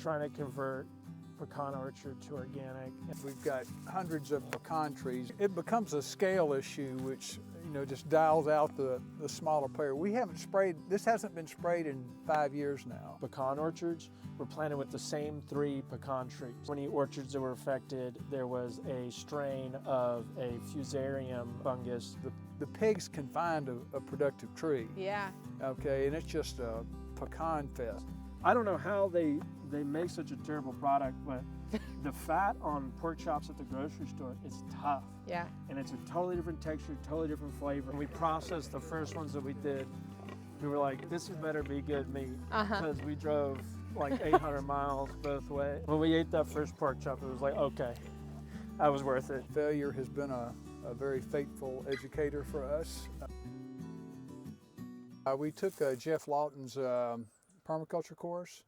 trying to convert pecan orchard to organic. We've got hundreds of pecan trees. It becomes a scale issue, which just dials out the smaller player. We haven't sprayed, this hasn't been sprayed in 5 years now. Pecan orchards were planted with the same 3 pecan trees. 20 orchards that were affected, there was a strain of a fusarium fungus. The pigs can find a productive tree. Yeah. Okay, and it's just a pecan fest. I don't know how they make such a terrible product, but the fat on pork chops at the grocery store is tough. Yeah. And it's a totally different texture, totally different flavor. When we processed the first ones that we did, we were like, this had better be good meat. Because we drove like 800 miles both ways. When we ate that first pork chop, it was like, okay, that was worth it. Failure has been a very faithful educator for us. We took Jeff Lawton's permaculture course,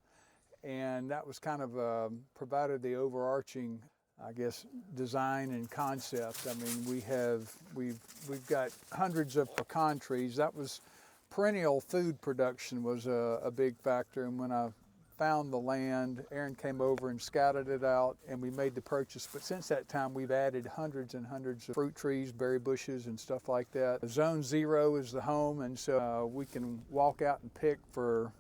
and that was kind of provided the overarching, I guess, design and concept. I mean, we've got hundreds of pecan trees. That was perennial food production was a big factor, and when I found the land, Aaron came over and scouted it out, and we made the purchase. But since that time, we've added hundreds and hundreds of fruit trees, berry bushes, and stuff like that. Zone 0 is the home, and so we can walk out and pick for,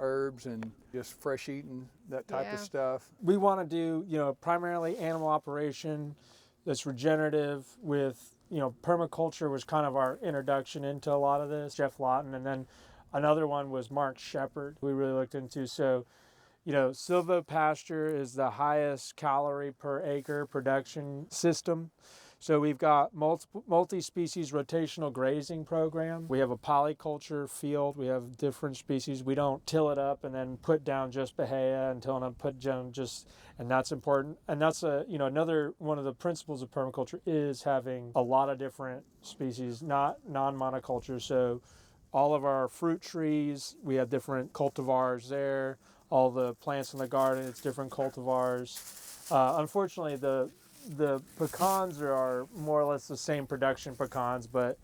herbs and just fresh eating, that type of stuff. We want to do, primarily animal operation that's regenerative with, permaculture was kind of our introduction into a lot of this. Jeff Lawton, and then another one was Mark Shepard we really looked into. So, silvopasture is the highest calorie per acre production system. So we've got multi-species rotational grazing program. We have a polyculture field. We have different species. We don't till it up and then put down just Bahia and till and put down and that's important. And that's another one of the principles of permaculture is having a lot of different species, not non-monoculture. So all of our fruit trees, we have different cultivars there. All the plants in the garden, it's different cultivars. Unfortunately, the pecans are more or less the same production pecans, but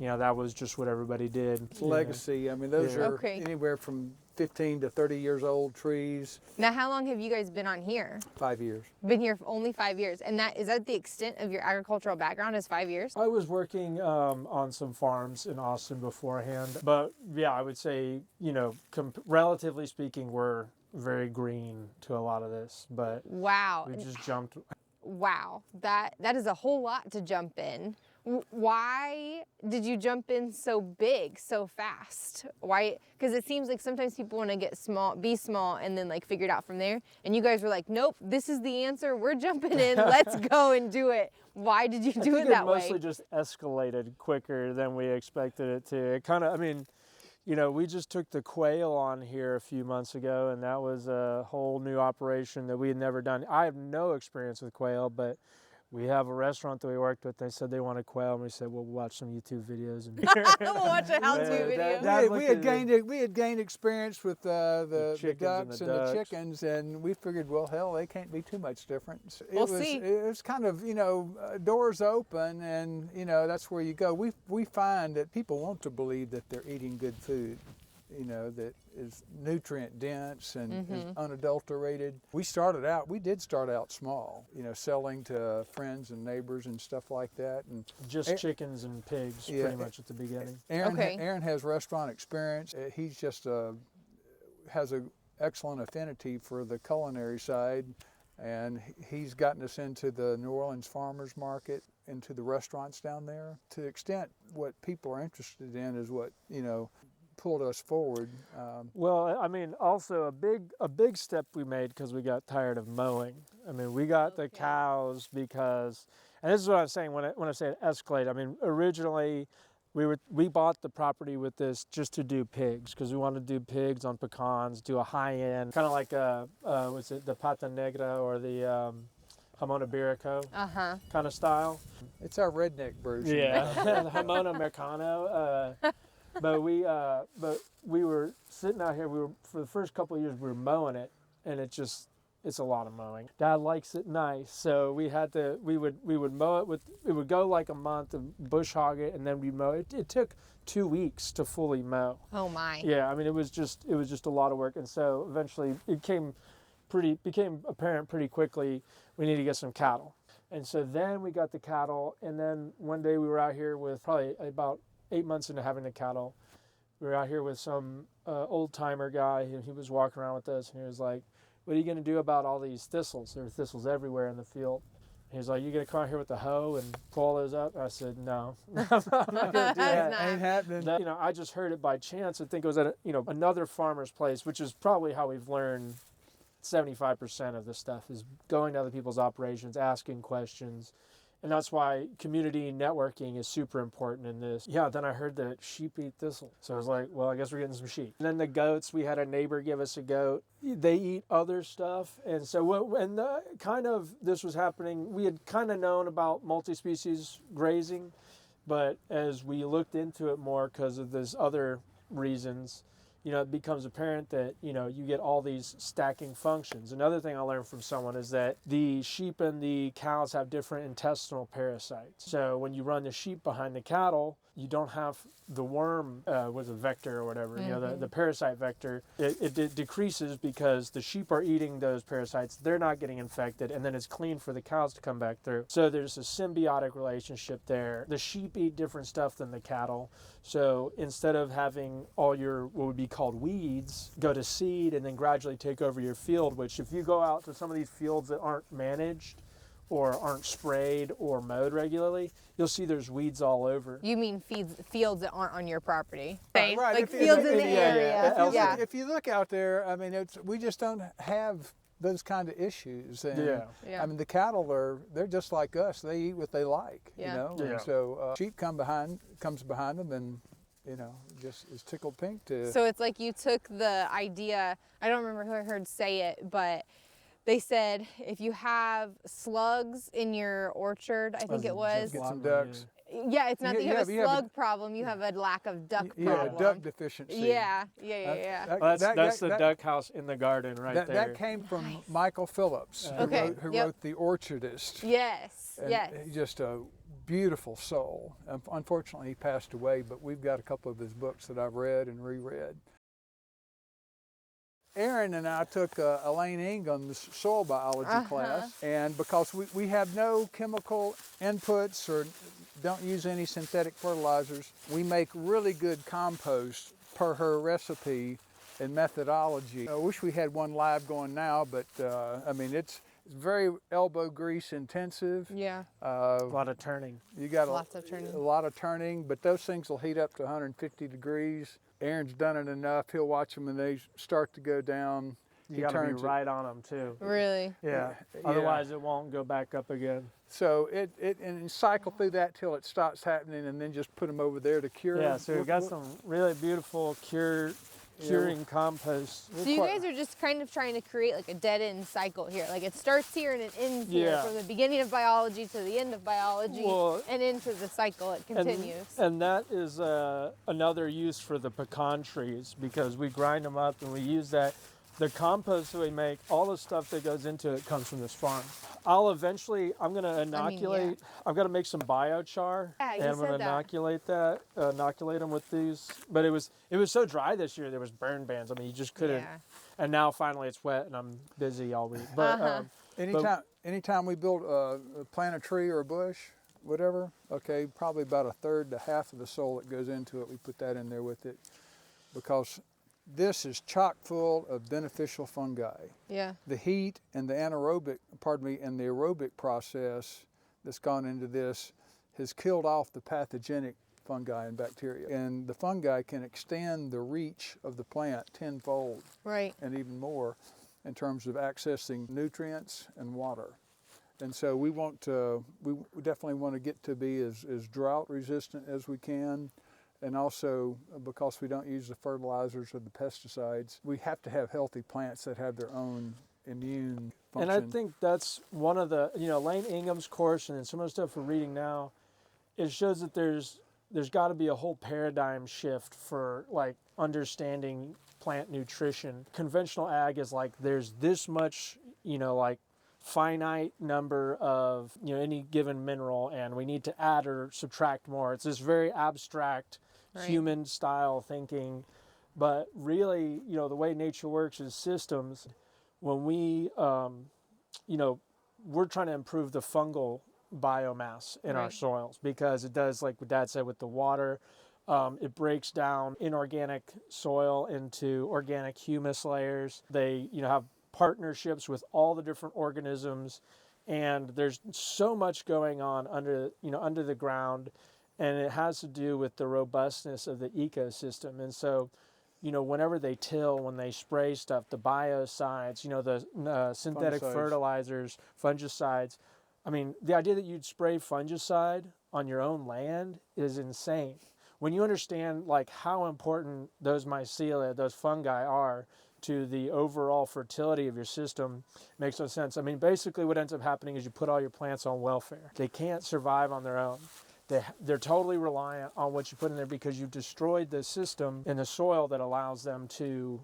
that was just what everybody did. Legacy. I mean, those are anywhere from 15 to 30 years old trees. Now, how long have you guys been on here? 5 years. Been here for only 5 years. And is that the extent of your agricultural background is 5 years? I was working on some farms in Austin beforehand. But yeah, I would say, relatively speaking, we're very green to a lot of this. But wow. We just jumped. Wow, that is a whole lot to jump in. Why did you jump in so big, so fast? Why? Because it seems like sometimes people want to get small, be small, and then figure it out from there. And you guys were like, nope, this is the answer. We're jumping in. Let's go and do it. Why did you do it that way? It mostly just escalated quicker than we expected it to. It kind of, we just took the quail on here a few months ago, and that was a whole new operation that we had never done. I have no experience with quail, but we have a restaurant that we worked with. They said they wanted quail, and we said, well, we'll watch some YouTube videos. And we'll watch a how-to video. We had gained experience with the ducks and the chickens, and we figured, well, hell, they can't be too much different. It was kind of, doors open, and, that's where you go. We find that people want to believe that they're eating good food, that is nutrient dense and is unadulterated. We did start out small, selling to friends and neighbors and stuff like that. And just chickens and pigs pretty much at the beginning. Aaron has restaurant experience. He's just has an excellent affinity for the culinary side, and he's gotten us into the New Orleans farmers market, into the restaurants down there. To the extent what people are interested in is what, pulled us forward. Also a big step we made because we got tired of mowing. We got the cows because, and this is what I'm saying when I say it escalated. Originally we bought the property with this just to do pigs because we wanted to do pigs on pecans, do a high end, kind of like was it the Pata Negra or the Jamon Iberico kind of style. It's our redneck version. Yeah, the Jamon Americano. But we were sitting out here. For the first couple of years we were mowing it, and it's a lot of mowing. Dad likes it nice, so we would mow it it would go like a month and bush hog it, and then we mow it. It took 2 weeks to fully mow. Oh my. Yeah, it was just a lot of work, and so eventually it came became apparent pretty quickly we need to get some cattle. And so then we got the cattle, and then one day we were out here with probably about 8 months into having the cattle. We were out here with some old timer guy, and he was walking around with us, and he was like, "What are you going to do about all these thistles? There are thistles everywhere in the field." He was like, "You going to come out here with the hoe and pull all those up?" I said, "No, I'm not going to do that." Ain't happening. You know, I just heard it by chance. I think it was at another farmer's place, which is probably how we've learned 75% of this stuff is going to other people's operations, asking questions. And that's why community networking is super important in this. Yeah, then I heard that sheep eat thistle. So I was like, well, I guess we're getting some sheep. And then the goats, we had a neighbor give us a goat. They eat other stuff. And so when this was happening, we had kind of known about multi-species grazing. But as we looked into it more because of these other reasons, it becomes apparent that, you get all these stacking functions. Another thing I learned from someone is that the sheep and the cows have different intestinal parasites. So when you run the sheep behind the cattle, you don't have the worm with a vector or whatever, the parasite vector. It decreases because the sheep are eating those parasites. They're not getting infected, and then it's clean for the cows to come back through. So there's a symbiotic relationship there. The sheep eat different stuff than the cattle. So instead of having all your what would be called weeds go to seed and then gradually take over your field, which if you go out to some of these fields that aren't managed or aren't sprayed or mowed regularly, you'll see there's weeds all over. You mean fields that aren't on your property? Right. Like fields in the area. Yeah. If you look out there, I mean, we just don't have those kind of issues. And, I mean, the cattle they're just like us. They eat what they like, And so sheep comes behind them and, just is tickled pink to. So it's like you took the idea, I don't remember who I heard say it, but they said if you have slugs in your orchard, I think it was. Get some ducks. Yeah, it's not that you have a slug problem, you have a lack of duck problem. Yeah, duck deficiency. Yeah. Well, that's the duck house in the garden there. That came from Michael Phillips, who wrote The Orchardist. Yes, and he's just a beautiful soul. Unfortunately, he passed away, but we've got a couple of his books that I've read and reread. Aaron and I took Elaine Ingham's soil biology class, and because we have no chemical inputs or don't use any synthetic fertilizers, we make really good compost per her recipe and methodology. I wish we had one live going now, but I mean, it's very elbow grease intensive. Yeah. A lot of turning. You got Lots of turning. A lot of turning, but those things will heat up to 150 degrees. Aaron's done it enough. He'll watch them and they start to go down. You got to be right on them too. Really? Yeah. Otherwise, it won't go back up again. So and cycle through that till it stops happening, and then just put them over there to cure. Yeah. So we've got some really beautiful curing compost. So you guys are just kind of trying to create like a dead-end cycle here. Like it starts here and it ends here, from the beginning of biology to the end of biology, and into the cycle it continues. And that is another use for the pecan trees, because we grind them up and we use that. The compost that we make, all the stuff that goes into it comes from this farm. I'm going to inoculate, I'm going to make some biochar, and I'm going to inoculate them with these. But it was so dry this year, there was burn bans. I mean, you just couldn't. Yeah. And now finally it's wet and I'm busy all week. But anytime we plant a tree or a bush, whatever, okay, probably about a third to half of the soil that goes into it, we put that in there with it, because this is chock full of beneficial fungi. Yeah. The heat and the aerobic process that's gone into this has killed off the pathogenic fungi and bacteria. And the fungi can extend the reach of the plant tenfold. Right. And even more in terms of accessing nutrients and water. And so we definitely want to get to be as drought resistant as we can. And also, because we don't use the fertilizers or the pesticides, we have to have healthy plants that have their own immune function. And I think that's one of the, Elaine Ingham's course and some of the stuff we're reading now, it shows that there's got to be a whole paradigm shift for like understanding plant nutrition. Conventional ag is like there's this much, like finite number of any given mineral, and we need to add or subtract more. It's this very abstract human style thinking, but really the way nature works is systems. when we, you know, we're trying to improve the fungal biomass in our Right. soils because it does, like what Dad said, with the water, it breaks down inorganic soil into organic humus layers. They, have partnerships with all the different organisms, and there's so much going on under the ground, and it has to do with the robustness of the ecosystem. And so, whenever they till, when they spray stuff, the biocides, the synthetic Fungicides. fertilizers, fungicides. I mean, the idea that you'd spray fungicide on your own land is insane. When you understand like how important those mycelia, those fungi are to the overall fertility of your system, makes no sense. I mean, basically what ends up happening is you put all your plants on welfare. They can't survive on their own. They're totally reliant on what you put in there because you've destroyed the system in the soil that allows them to,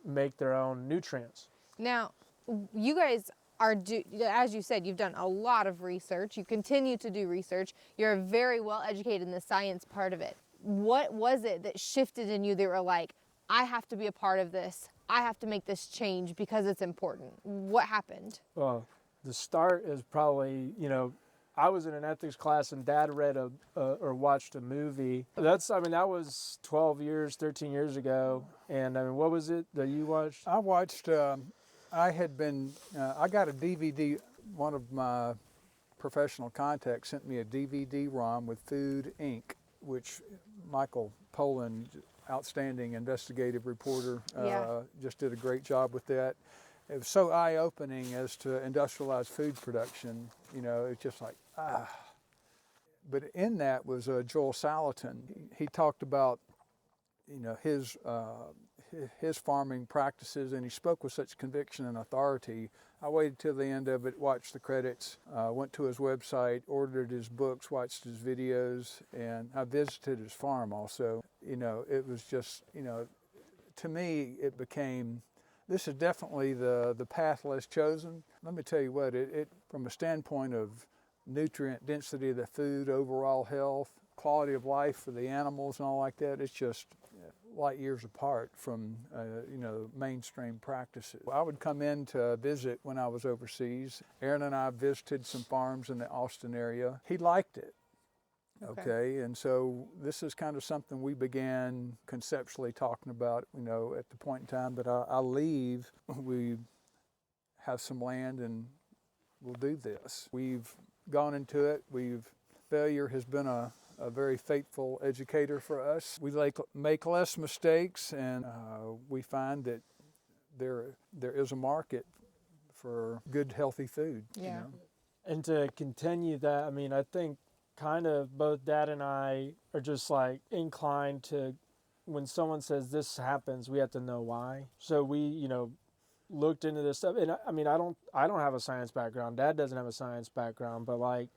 make their own nutrients. Now, you guys as you said, you've done a lot of research. You continue to do research. You're very well educated in the science part of it. What was it that shifted in you that were like, I have to be a part of this. I have to make this change because it's important. What happened? Well, the start is probably, I was in an ethics class and Dad read or watched a movie. That was 13 years ago. And I mean, what was it that you watched? I watched, I got a DVD. One of my professional contacts sent me a DVD-ROM with Food Inc., which Michael Poland, outstanding investigative reporter, just did a great job with that. It was so eye-opening as to industrialized food production. It's just like, But in that was Joel Salatin. He talked about, his farming practices, and he spoke with such conviction and authority. I waited till the end of it, watched the credits, went to his website, ordered his books, watched his videos, and I visited his farm also. It was just, to me, it became, this is definitely the path less chosen. Let me tell you what, it from a standpoint of nutrient density of the food, overall health, quality of life for the animals and all like that, it's just light years apart from mainstream practices. I would come in to visit when I was overseas. Aaron and I visited some farms in the Austin area. He liked it. Okay, and so this is kind of something we began conceptually talking about, at the point in time that I leave, we have some land and we'll do this. We've gone into it. Failure has been a very faithful educator for us. We make less mistakes, and we find that there is a market for good, healthy food. Yeah. And to continue that, I mean, I think kind of both Dad and I are just like inclined to, when someone says this happens, we have to know why. So we, looked into this stuff. And I mean, I don't have a science background. Dad doesn't have a science background, but like,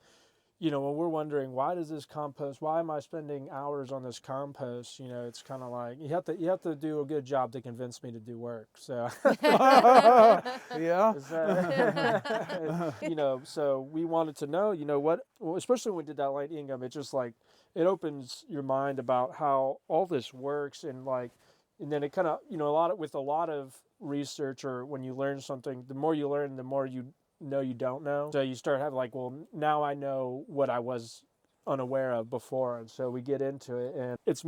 when we're wondering why am I spending hours on this compost? It's kind of like you have to do a good job to convince me to do work. So Yeah. So we wanted to know, what, especially when we did that light income, it just like it opens your mind about how all this works, and then it kind of a lot of research, or when you learn something, the more you learn, the more you don't know. So you start having like, well, now I know what I was unaware of before. And so we get into it, and it's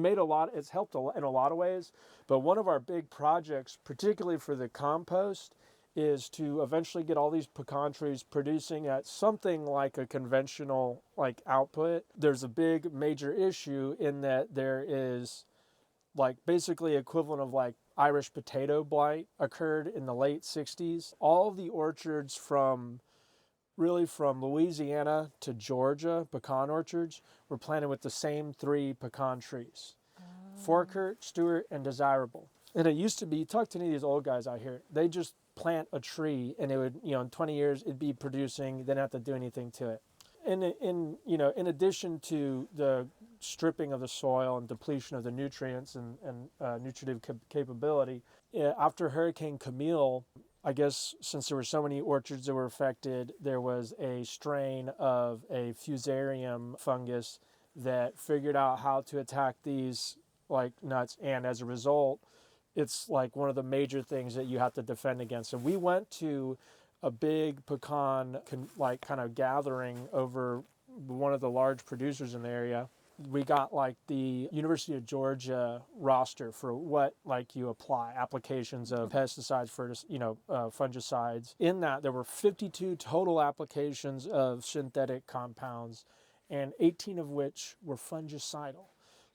helped in a lot of ways. But one of our big projects, particularly for the compost, is to eventually get all these pecan trees producing at something like a conventional output. There's a big major issue in that there is basically equivalent of Irish potato blight occurred in the late 60s. All of the orchards from Louisiana to Georgia, pecan orchards, were planted with the same 3 pecan trees. Forkert, Stewart, and Desirable. And it used to be, you talk to any of these old guys out here, they just plant a tree and it would, in 20 years, it'd be producing, they didn't have to do anything to it. In addition to the stripping of the soil and depletion of the nutrients and nutritive capability, after Hurricane Camille, I guess since there were so many orchards that were affected, there was a strain of a fusarium fungus that figured out how to attack these nuts, and as a result, it's like one of the major things that you have to defend against. And we went to a big pecan kind of gathering over one of the large producers in the area. We got like the University of Georgia roster for what like you apply, applications of pesticides, for fungicides. In that, there were 52 total applications of synthetic compounds, and 18 of which were fungicidal.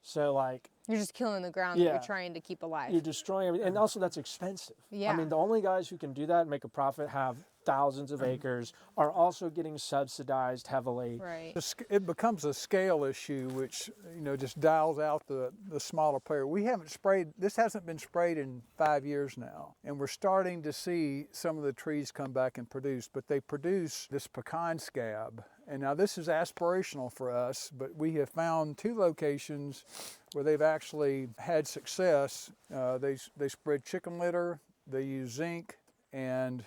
So like, You're just killing the ground that you're trying to keep alive. you're destroying everything, and also that's expensive. Yeah. I mean, the only guys who can do that and make a profit have thousands of acres, are also getting subsidized heavily. Right. It becomes a scale issue, which just dials out the smaller player. We haven't sprayed. This hasn't been sprayed in 5 years now, and we're starting to see some of the trees come back and produce. But they produce this pecan scab, and now this is aspirational for us. But we have found 2 locations where they've actually had success. They spread chicken litter. They use zinc. And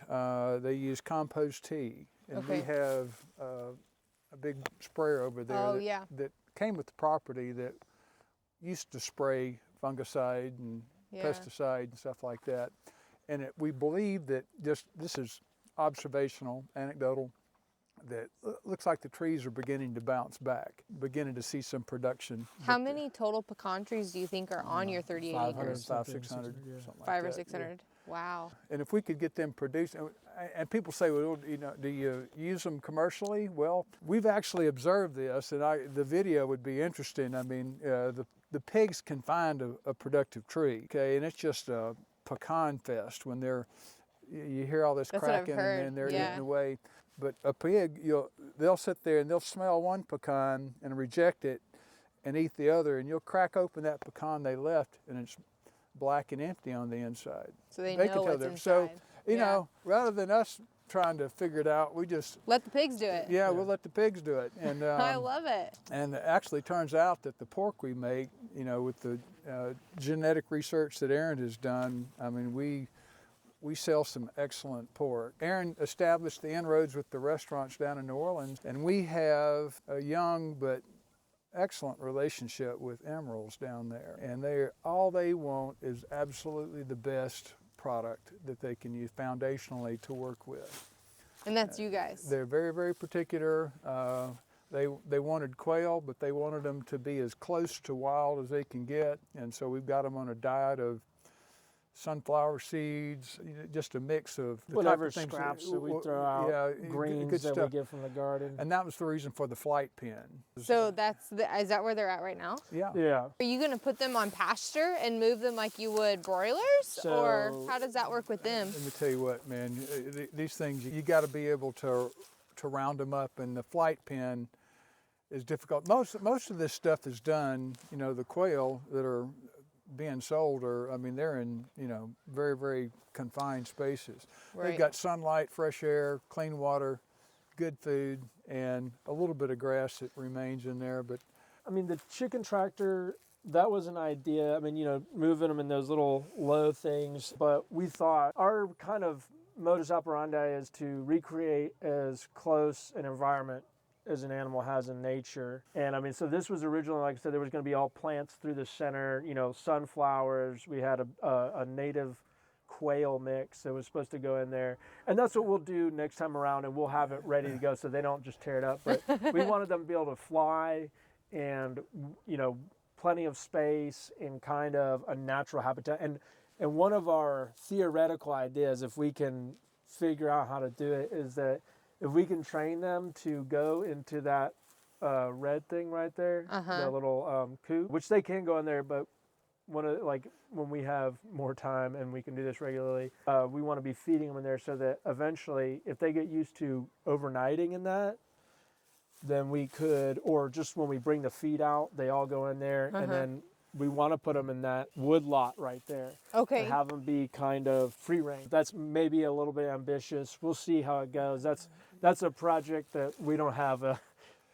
they use compost tea. And we have a big sprayer over there that came with the property that used to spray fungicide and pesticide and stuff like that. And we believe that this is observational, anecdotal, that looks like the trees are beginning to bounce back, beginning to see some production. How many total pecan trees do you think are on your 38 acres? 500, 600, something like that. 500 or 600. Wow. And if we could get them produced, and people say, well, do you use them commercially? Well, we've actually observed this, and the video would be interesting. I mean, the pigs can find a productive tree, okay, and it's just a pecan fest when you hear all this cracking and they're eating away. But a pig, they'll sit there and they'll smell one pecan and reject it and eat the other, and you'll crack open that pecan they left, and it's black and empty on the inside. So they know what's inside. So, rather than us trying to figure it out, we just let the pigs do it. Yeah, we'll let the pigs do it. And I love it. And it actually turns out that the pork we make, with the genetic research that Aaron has done, I mean, we sell some excellent pork. Aaron established the inroads with the restaurants down in New Orleans, and we have a young but excellent relationship with Emeralds down there. And all they want is absolutely the best product that they can use foundationally to work with. And that's you guys. They're very, very particular. They wanted quail, but they wanted them to be as close to wild as they can get. And so we've got them on a diet of sunflower seeds, just a mix of the whatever type of scraps that we throw out, greens that we get from the garden. And that was the reason for the flight pen. So is that where they're at right now? Yeah. Yeah. Are you going to put them on pasture and move them like you would broilers, or how does that work with them? Let me tell you what, man. These things, you got to be able to round them up, and the flight pen is difficult. Most of this stuff is done. The quail that are being sold they're in very, very confined spaces. Right. They've got sunlight, fresh air, clean water, good food, and a little bit of grass that remains in there. But I mean, the chicken tractor, that was an idea. I mean, moving them in those little low things, but we thought our kind of modus operandi is to recreate as close an environment as an animal has in nature. And I mean, so this was originally, like I said, there was going to be all plants through the center, sunflowers. We had a native quail mix that was supposed to go in there. And that's what we'll do next time around, and we'll have it ready to go so they don't just tear it up. But we wanted them to be able to fly and, plenty of space and kind of a natural habitat. And one of our theoretical ideas, if we can figure out how to do it, is that if we can train them to go into that red thing right there, the little coop, which they can go in there, but when we have more time and we can do this regularly, we want to be feeding them in there so that eventually, if they get used to overnighting in that, then we could, or just when we bring the feed out, they all go in there, and then we want to put them in that wood lot right there. Okay. And have them be kind of free range. That's maybe a little bit ambitious. We'll see how it goes. That's a project that we don't have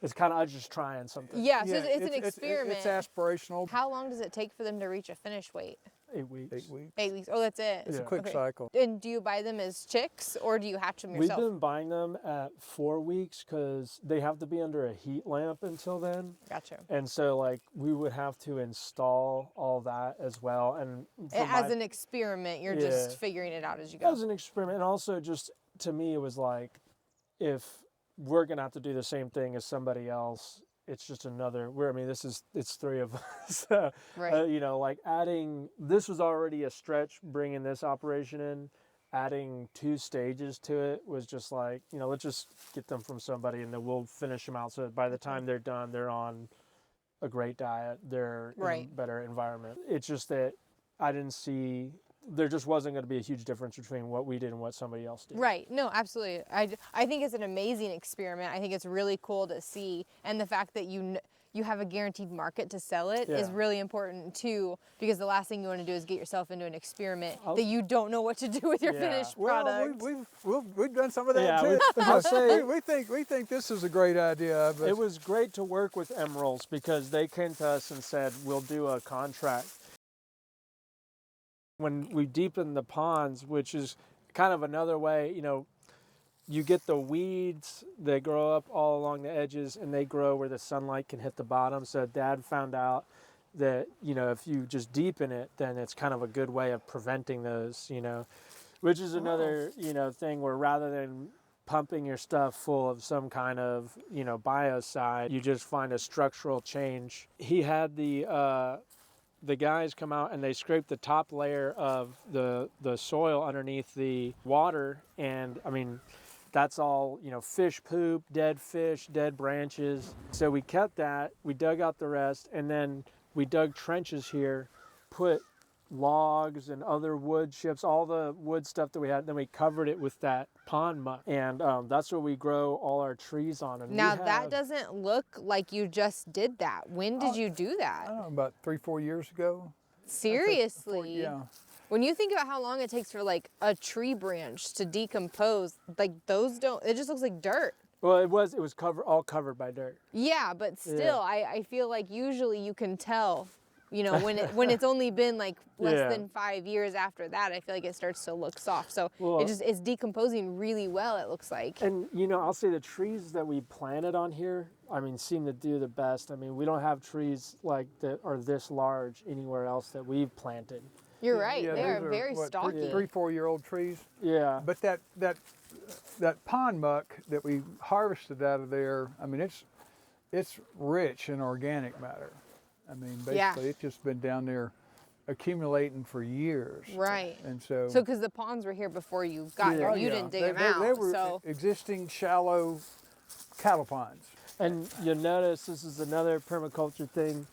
it's kind of just trying something. Yeah, so it's an experiment. It's aspirational. How long does it take for them to reach a finish weight? 8 weeks. 8 weeks. 8 weeks. Oh, that's it. It's a Yeah. quick cycle. And do you buy them as chicks or do you hatch them We've yourself? been buying them at 4 weeks because they have to be under a heat lamp until then. Gotcha. And so, like, we would have to install all that as well. And As an experiment, you're just Yeah. figuring it out as you go. as an experiment, and also just to me, it was like, if we're gonna have to do the same thing as somebody else, it's just another. It's 3 of us. Right. You know, like adding. This was already a stretch bringing this operation in. Adding 2 stages to it was just like, you know, let's just get them from somebody and then we'll finish them out. So that by the time they're done, they're on a great diet. They're in a Right. better environment. It's just that I didn't see. There just wasn't going to be a huge difference between what we did and what somebody else did. Right. No, absolutely. I think it's an amazing experiment. I think it's really cool to see. And the fact that you have a guaranteed market to sell it is Yeah. really important too, because the last thing you want to do is get yourself into an experiment I'll- that you don't know what to do with your Yeah. finished Well, product. we've done some of that Yeah, too. I'll say we think this is a great idea. But it was great to work with Emeralds because they came to us and said, we'll do a contract. When we deepen the ponds, which is kind of another way, you know, you get the weeds that grow up all along the edges and they grow where the sunlight can hit the bottom. So Dad found out that, you know, if you just deepen it, then it's kind of a good way of preventing those, you know, which is another, you know, thing where rather than pumping your stuff full of some kind of, you know, biocide, you just find a structural change. He had the guys come out and they scrape the top layer of the soil underneath the water, and I mean, that's all, you know, fish poop, dead fish, dead branches. So we kept that, we dug out the rest, and then we dug trenches here, put logs and other wood chips, all the wood stuff that we had, then we covered it with that pond muck, and that's what we grow all our trees on. And Now that doesn't look like you just did that. When did you do I that? don't know, about 3-4 years ago. Seriously? Yeah. When you think about how long it takes for like a tree branch to decompose, like those don't, it just looks like dirt. Well, it was all covered by dirt. Yeah, but still, I feel like usually you can tell, you know, when it's only been like less Yeah. than 5 years after that, I feel like it starts to look soft. So Well- it's decomposing really well, it looks like. And, you know, I'll say the trees that we planted on here, I mean, seem to do the best. I mean, we don't have trees like that are this large anywhere else that we've planted. You're right, Yeah, they are those very what, stocky. 3-4-year-old trees. Yeah. But that pond muck that we harvested out of there, I mean, it's rich in organic matter. I mean, Yeah. basically, it's just been down there accumulating for years. Right. And so, So because the ponds were here before you got Yeah. here, oh, you yeah, didn't dig they, them they, out. They were so existing shallow cattle ponds. And you'll notice this is another permaculture thing.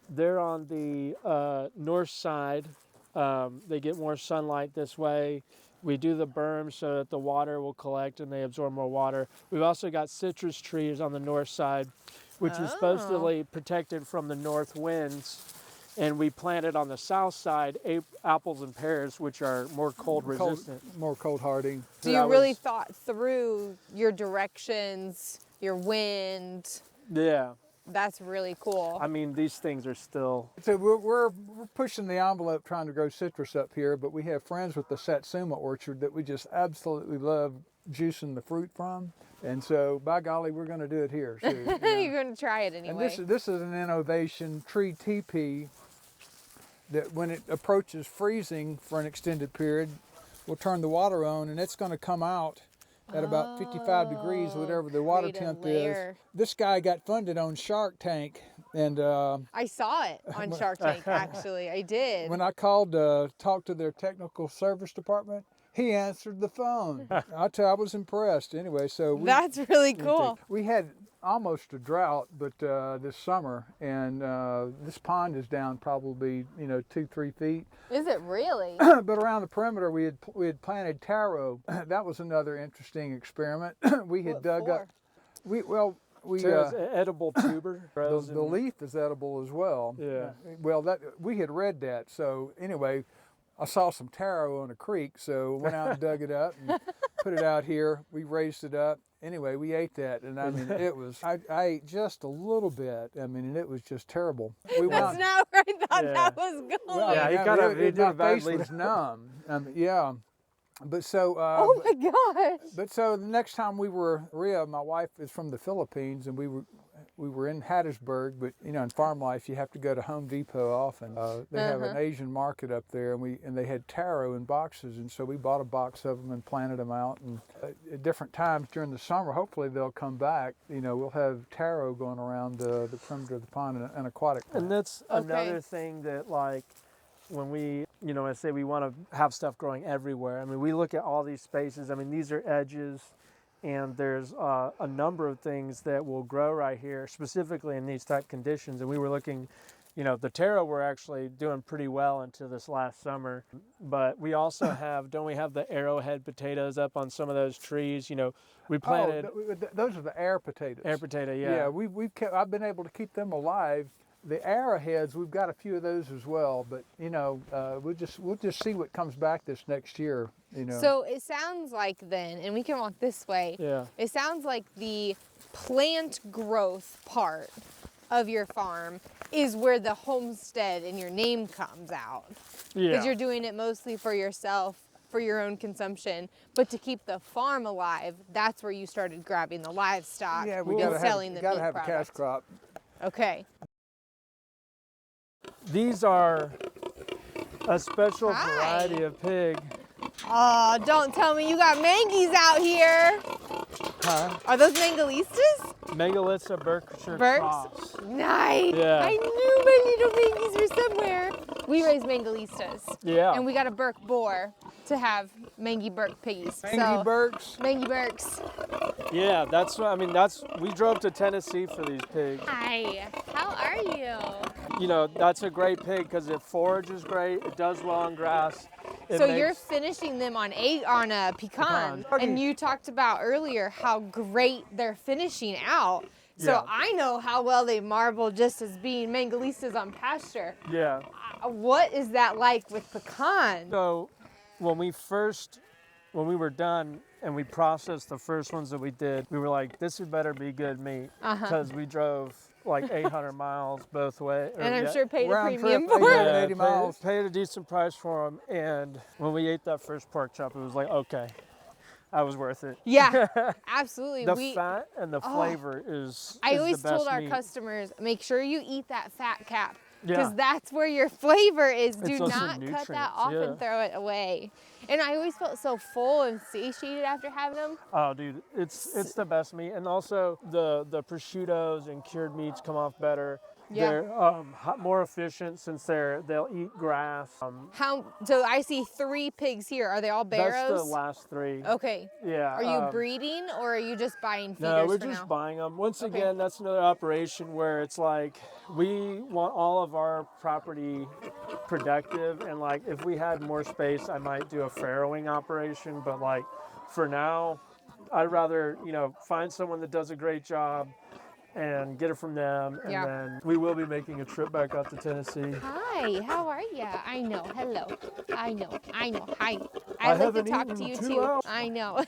They're on the north side. They get more sunlight this way. We do the berm so that the water will collect and they absorb more water. We've also got citrus trees on the north side, which is supposedly protected from the north winds. And we planted on the south side apples and pears, which are more cold resistant. More cold hardy. so that you really was- thought through your directions, your wind. Yeah. That's really cool. I mean, these things are still. So we're pushing the envelope trying to grow citrus up here, but we have friends with the Satsuma orchard that we just absolutely love juicing the fruit from. And so, by golly, we're going to do it here. So, You're going to try it and anyway. this is an innovation, tree teepee, that when it approaches freezing for an extended period, we'll turn the water on and it's going to come out at about 55 degrees, whatever the water create a temp layer. is. This guy got funded on Shark Tank, and I saw it on Shark Tank, actually. I did. when I called to talk to their technical service department, he answered the phone. I was impressed. Anyway, so That's really cool. we had almost a drought, but this summer, and this pond is down probably 2-3 feet. Is it really? But around the perimeter, we had planted taro. That was another interesting experiment. We had What dug for? up. We So it's an edible tuber. the leaf is edible as well. Yeah. Well, we had read that. So anyway, I saw some taro on a creek, so went out and dug it up and put it out here. We raised it up, anyway, we ate that, and I mean, it was, I ate just a little bit. I mean, and it was just terrible. We That's not where I thought that was going. well, Yeah, he I kind mean, of- he did my a bad face lead. was numb. Yeah. But so, Oh my gosh. but so the next time we were, Rhea, my wife is from the Philippines, and we were in Hattiesburg, but you know, in farm life, you have to go to Home Depot often. They have an Asian market up there, and they had taro in boxes, and so we bought a box of them and planted them out. And at different times during the summer, hopefully they'll come back. You know, we'll have taro going around the perimeter of the pond, and aquatic plants. And that's Okay. another thing that, like, when we, you know, I say we want to have stuff growing everywhere. I mean, we look at all these spaces. I mean, these are edges, and there's a number of things that will grow right here, specifically in these type conditions. And we were looking, you know, the taro were actually doing pretty well into this last summer. But we also have, don't we have the arrowhead potatoes up on some of those trees? You know, we planted Those are the air potatoes. air potato, Yeah, we've kept, I've been able to keep them alive. The arrowheads, we've got a few of those as well, but you know, we'll just see what comes back this next year. You know. So it sounds like then, and we can walk this way. Yeah. It sounds like the plant growth part of your farm is where the homestead and your name comes out. Yeah. Because you're doing it mostly for yourself, for your own consumption, but to keep the farm alive, that's where you started grabbing the livestock Yeah, we and gotta selling have, the meat gotta have a cash product. crop. Okay. These are a special Hi. variety of pig. Oh, don't tell me you got mangies out here. Huh? Are those mangalistas? Megalitza Berkshire Burks? Cross. Nice. Yeah. I knew my little mangies were somewhere. We raise mangalistas. Yeah. And we got a Burke boar to have mangy Burke piggies. Angie Burks. Mangy Burks. Yeah, that's what I mean. We drove to Tennessee for these pigs. Hi, how are you? You know, that's a great pig because it forages great. It does well on grass. It So makes- you're finishing them on a pecan, Pecan. and you talked about earlier how great they're finishing out. So Yeah. I know how well they marble just as being mangalistas on pasture. Yeah. What is that like with pecan? So when we were done and we processed the first ones that we did, we were like, this had better be good meat because we drove like 800 miles both ways. And I'm sure paid a Round premium trip, for it. 880 miles. Paid a decent price for them. And when we ate that first pork chop, it was like, okay, that was worth it. Yeah, absolutely. The fat and the flavor is I is always the best told our meat. customers, make sure you eat that fat cap because Yeah. that's where your flavor is. Do It's also not cut that nutrients, off yeah. and throw it away. And I always felt so full and satiated after having them. Oh, dude, it's the best meat, and also the prosciuttos and cured meats come off better. Yeah. They're more efficient since they'll eat grass. So I see 3 pigs here. Are they all barrows? That's the last 3. Okay. Yeah. Are you breeding or are you just buying feeders No, we're for just now? buying them. Once Okay. again, that's another operation where it's like we want all of our property productive, and like if we had more space, I might do a farrowing operation. But like for now, I'd rather find someone that does a great job and get it from them, and Yeah. then we will be making a trip back out to Tennessee. Hi, how are you? I know. Hello. I know. Hi. I I'd like to haven't talk to eaten you 2 too. hours. I know.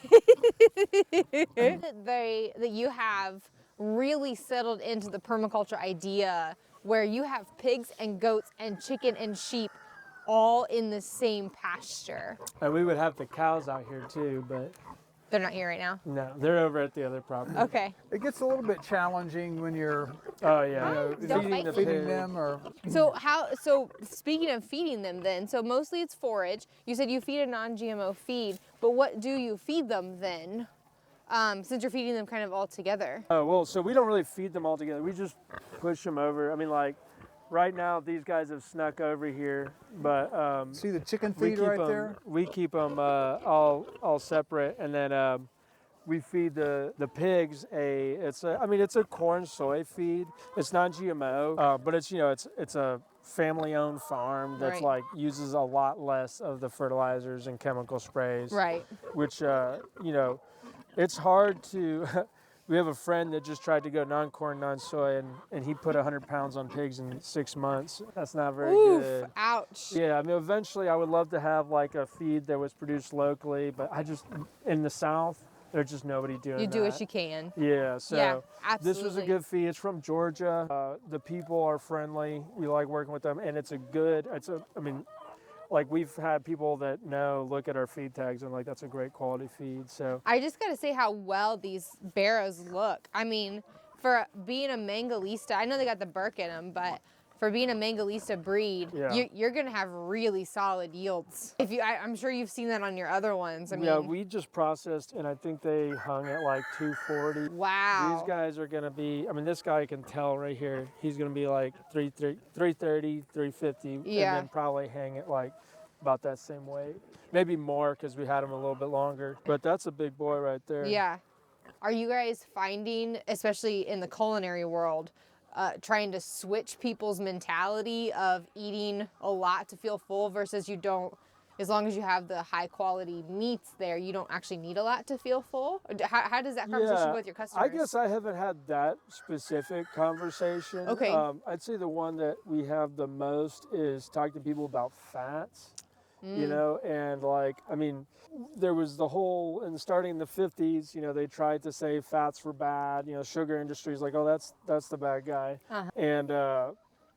that you have really settled into the permaculture idea where you have pigs and goats and chicken and sheep all in the same pasture. And we would have the cows out here too, but They're not here right now. no, they're over at the other property. Okay. It gets a little bit challenging when you're Oh yeah, Don't bite me. feeding them or So speaking of feeding them then, so mostly it's forage. You said you feed a non-GMO feed, but what do you feed them then? Since you're feeding them kind of all together. Oh, well, so we don't really feed them all together. We just push them over. I mean, like, right now, these guys have snuck over here, but see the chicken we feed keep right them, there? we keep them all separate, and then we feed the pigs it's a corn soy feed. It's not GMO, but it's a family-owned farm that's Right. like uses a lot less of the fertilizers and chemical sprays. Right. Which it's hard to. We have a friend that just tried to go non-corn, non-soy, and he put 100 pounds on pigs in 6 months. That's not very Oof, good. ouch. Yeah, I mean, eventually I would love to have like a feed that was produced locally, but in the South, There's just nobody doing that. You do what you can. Yeah, so Yeah, this was a absolutely. good feed. It's from Georgia. The people are friendly. We like working with them, and I mean, like we've had people that look at our feed tags and like, that's a great quality feed. So I just got to say how well these barrows look. I mean, for being a Mangalista, I know they got the Burke in them, but for being a Mangalista breed, Yeah. you're going to have really solid yields. I'm sure you've seen that on your other ones. I mean, yeah, we just processed, and I think they hung at like 240. wow. These guys are going to be, I mean, this guy can tell right here, he's going to be like 330, 350, Yeah. and then probably hang at like about that same weight. Maybe more because we had him a little bit longer. But that's a big boy right there. Yeah. Are you guys finding, especially in the culinary world, trying to switch people's mentality of eating a lot to feel full versus you don't, as long as you have the high quality meats there, you don't actually need a lot to feel full? How does that conversation go with your customers? I guess I haven't had that specific conversation. Okay. I'd say the one that we have the most is talking to people about fats. You know, and like, I mean, there was the whole, and starting in the 50s, they tried to say fats were bad, sugar industry is like, oh, that's the bad guy. And,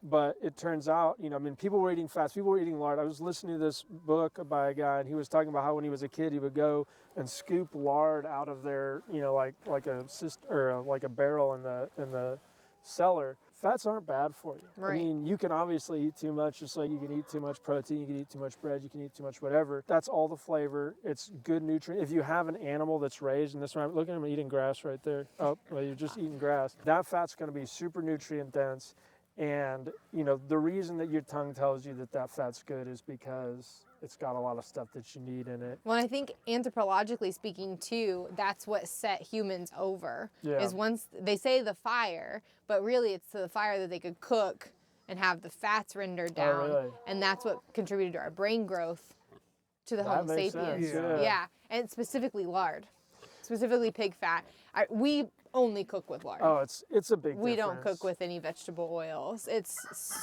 but it turns out, I mean, people were eating fats, people were eating lard. I was listening to this book by a guy, and he was talking about how when he was a kid, he would go and scoop lard out of their, like a barrel in the cellar. Fats aren't bad for you. Right. I mean, you can obviously eat too much, just like you can eat too much protein, you can eat too much bread, you can eat too much whatever. That's all the flavor. It's good nutrient. If you have an animal that's raised, and this one, look at him eating grass right there. Oh, well, you're just eating grass. That fat's going to be super nutrient dense. And, the reason that your tongue tells you that fat's good is because it's got a lot of stuff that you need in it. Well, I think anthropologically speaking too, that's what set humans over. Yeah. Is once they say the fire, but really it's the fire that they could cook and have the fats rendered down. Oh, really? And that's what contributed to our brain growth to the That Homo makes sapiens. sense, yeah. And specifically lard. Specifically pig fat. We only cook with lard. Oh, it's a big We difference. don't cook with any vegetable oils. It's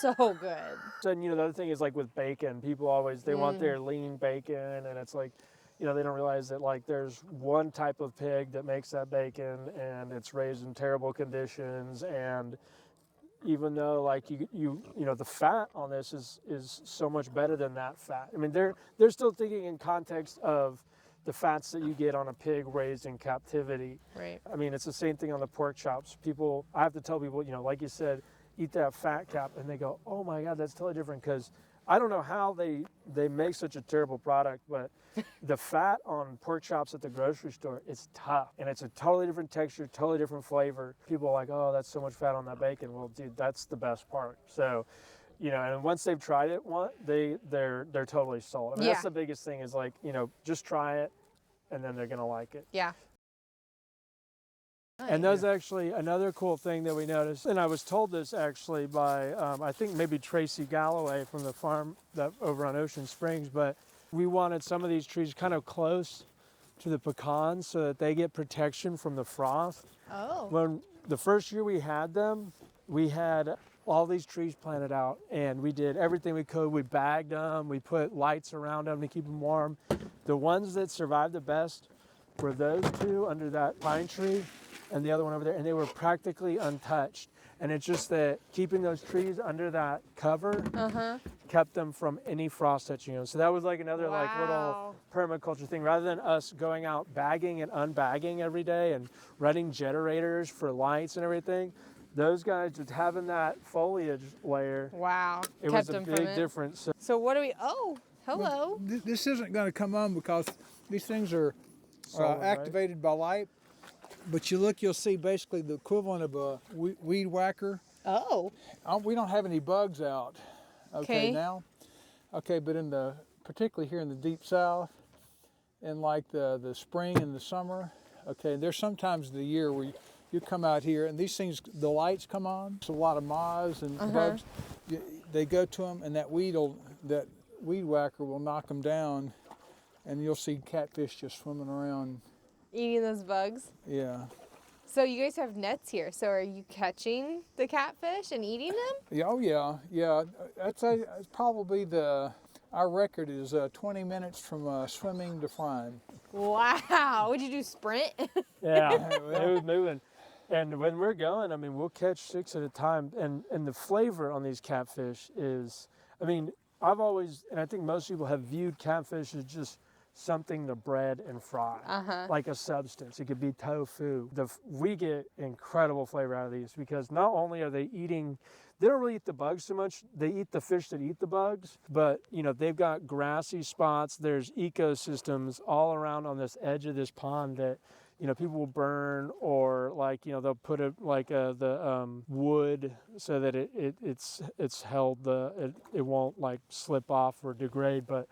so good. And the other thing is like with bacon, people always, they want their lean bacon, and it's like, they don't realize that like there's one type of pig that makes that bacon, and it's raised in terrible conditions. And even though like the fat on this is so much better than that fat. I mean, they're still thinking in context of the fats that you get on a pig raised in captivity. Right. I mean, it's the same thing on the pork chops. I have to tell people, like you said, eat that fat cap, and they go, oh my God, that's totally different, because I don't know how they make such a terrible product, but the fat on pork chops at the grocery store, it's tough, and it's a totally different texture, totally different flavor. People are like, oh, that's so much fat on that bacon. Well, dude, that's the best part. So, and once they've tried it, they're totally sold. I mean, that's the biggest thing is like, just try it, and then they're gonna like it. Yeah. And that's actually another cool thing that we noticed, and I was told this actually by, I think maybe Tracy Galloway from the farm over on Ocean Springs, but we wanted some of these trees kind of close to the pecans so that they get protection from the frost. Oh. When the first year we had them, we had all these trees planted out, and we did everything we could. We bagged them, we put lights around them to keep them warm. The ones that survived the best were those two under that pine tree and the other one over there, and they were practically untouched. And it's just that keeping those trees under that cover kept them from any frost touching them. So that was like another like little permaculture thing. Rather than us going out bagging and unbagging every day and running generators for lights and everything, those guys just having that foliage layer, it was a big difference. So what do we, oh, hello. Well, this isn't going to come on because these things are activated by light. But you'll see basically the equivalent of a weed whacker. Oh. We don't have any bugs out, now. Okay, but particularly here in the deep south, in like the spring and the summer, there's sometimes the year where you come out here and these things, the lights come on. It's a lot of moths and bugs. They go to them, and that weed whacker will knock them down, and you'll see catfish just swimming around. Eating those bugs? Yeah. So you guys have nets here. So are you catching the catfish and eating them? Yeah, oh yeah. That's probably the Our record is 20 minutes from swimming to frying. Wow. Would you do sprint? Yeah, Well. it was moving. And when we're going, I mean, we'll catch 6 at a time. And the flavor on these catfish is, I mean, I've always, and I think most people have viewed catfish as just something to bread and fry, like a substance. It could be tofu. We get incredible flavor out of these because not only are they eating, they don't really eat the bugs so much. They eat the fish that eat the bugs, but you know, they've got grassy spots. There's ecosystems all around on this edge of this pond that, you know, people will burn, or like, you know, they'll put it like the wood so that it's held, it won't like slip off or degrade. But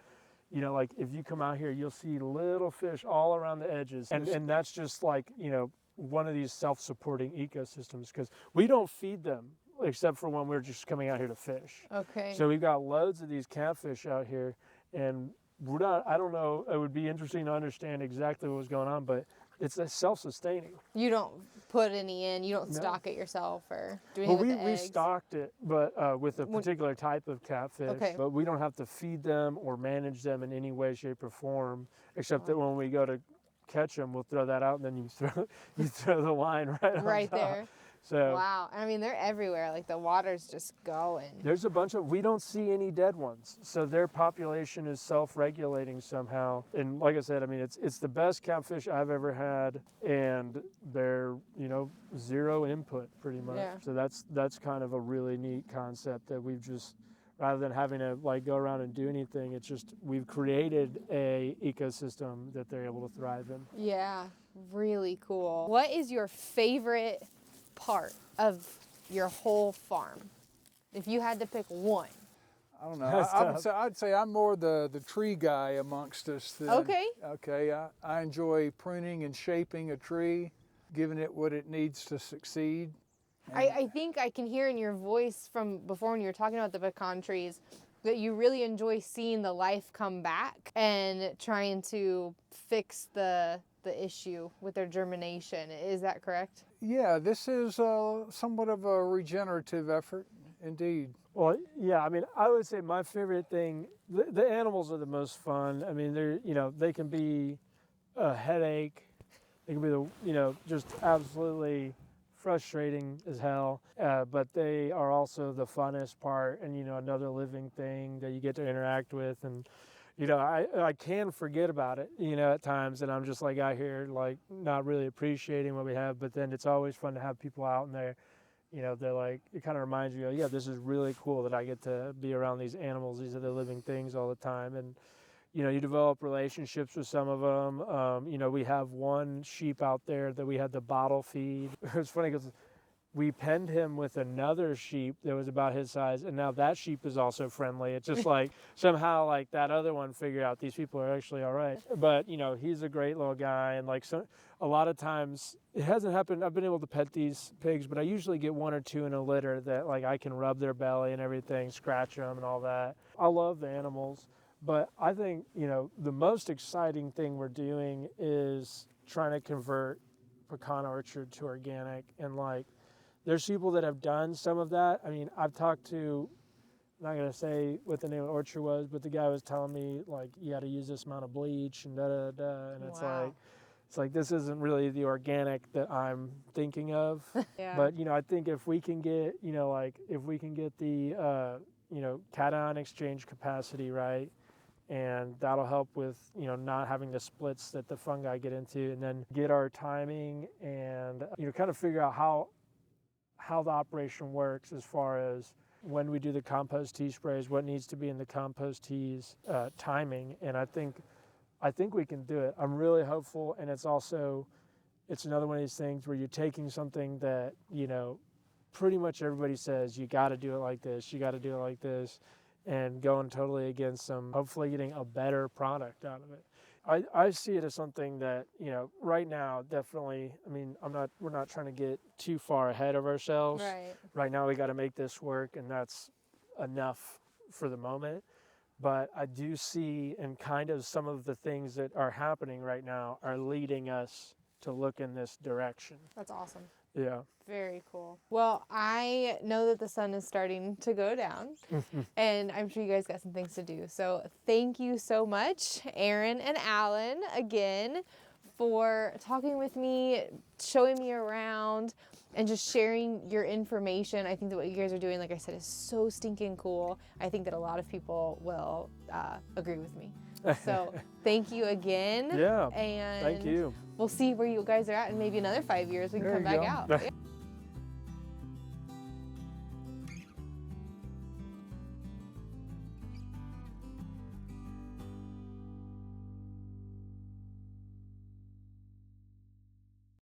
you know, like if you come out here, you'll see little fish all around the edges, and that's just like, you know, one of these self-supporting ecosystems, because we don't feed them except for when we're just coming out here to fish. Okay. So we've got loads of these catfish out here, and we're not, I don't know, it would be interesting to understand exactly what was going on, but it's self-sustaining. You don't put any in, you don't No. stock it yourself or do anything Well, with the we eggs? stocked it, but with a particular type of catfish. Okay. But we don't have to feed them or manage them in any way, shape, or form, except that when we go to catch them, we'll throw that out, and then you throw the line right on Right top. there. So Wow. I mean, they're everywhere. Like the water's just going. there's a bunch of, we don't see any dead ones. So their population is self-regulating somehow. And like I said, I mean, it's the best catfish I've ever had, and they're, you know, zero input pretty much. Yeah. So that's kind of a really neat concept that we've just, rather than having to like go around and do anything, it's just, we've created a ecosystem that they're able to thrive in. Yeah. Really cool. What is your favorite part of your whole farm? If you had to pick one. I don't know. That's tough. I'd say I'm more the tree guy amongst us. Okay. Okay. I enjoy pruning and shaping a tree, giving it what it needs to succeed. I think I can hear in your voice from before when you were talking about the pecan trees that you really enjoy seeing the life come back and trying to fix the issue with their germination. Is that correct? Yeah, this is somewhat of a regenerative effort, indeed. Well, yeah, I mean, I would say my favorite thing, the animals are the most fun. I mean, they're, you know, they can be a headache. They can be you know, just absolutely frustrating as hell. But they are also the funnest part, and, you know, another living thing that you get to interact with. And, you know, I can forget about it, you know, at times, and I'm just like out here, like not really appreciating what we have. But then it's always fun to have people out in there. You know, they're like, it kind of reminds you, yeah, this is really cool that I get to be around these animals. These are the living things all the time. And, you know, you develop relationships with some of them. You know, we have one sheep out there that we had to bottle feed. It was funny because we penned him with another sheep that was about his size, and now that sheep is also friendly. It's just like somehow like that other one figured out these people are actually all right. But, you know, he's a great little guy, and like a lot of times it hasn't happened. I've been able to pet these pigs, but I usually get one or two in a litter that like I can rub their belly and everything, scratch them and all that. I love the animals, but I think, you know, the most exciting thing we're doing is trying to convert pecan orchard to organic. And like, there's people that have done some of that. I mean, I've talked to, I'm not gonna say what the name of the orchard was, but the guy was telling me like you got to use this amount of bleach and da da da, and Wow. it's like this isn't really the organic that I'm thinking of. Yeah. But you know, I think if we can get, you know, like if we can get the you know, cation exchange capacity right, and that'll help with, you know, not having the splits that the fungi get into, and then get our timing and, you know, kind of figure out how the operation works as far as when we do the compost tea sprays, what needs to be in the compost teas, timing. And I think we can do it. I'm really hopeful. And it's another one of these things where you're taking something that, you know, pretty much everybody says you got to do it like this, you got to do it like this, and going totally against them, hopefully getting a better product out of it. I see it as something that, you know, right now, definitely, I mean, we're not trying to get too far ahead of ourselves. Right. Right now, we got to make this work, and that's enough for the moment. But I do see, and kind of some of the things that are happening right now are leading us to look in this direction. That's awesome. Yeah. Very cool. Well, I know that the sun is starting to go down, and I'm sure you guys got some things to do. So thank you so much, Aaron and Alan, again, for talking with me, showing me around, and just sharing your information. I think that what you guys are doing, like I said, is so stinking cool. I think that a lot of people will agree with me. So thank you again. Yeah. And Thank you. we'll see where you guys are at in maybe another 5 years. We can There come you back go. out. Yeah.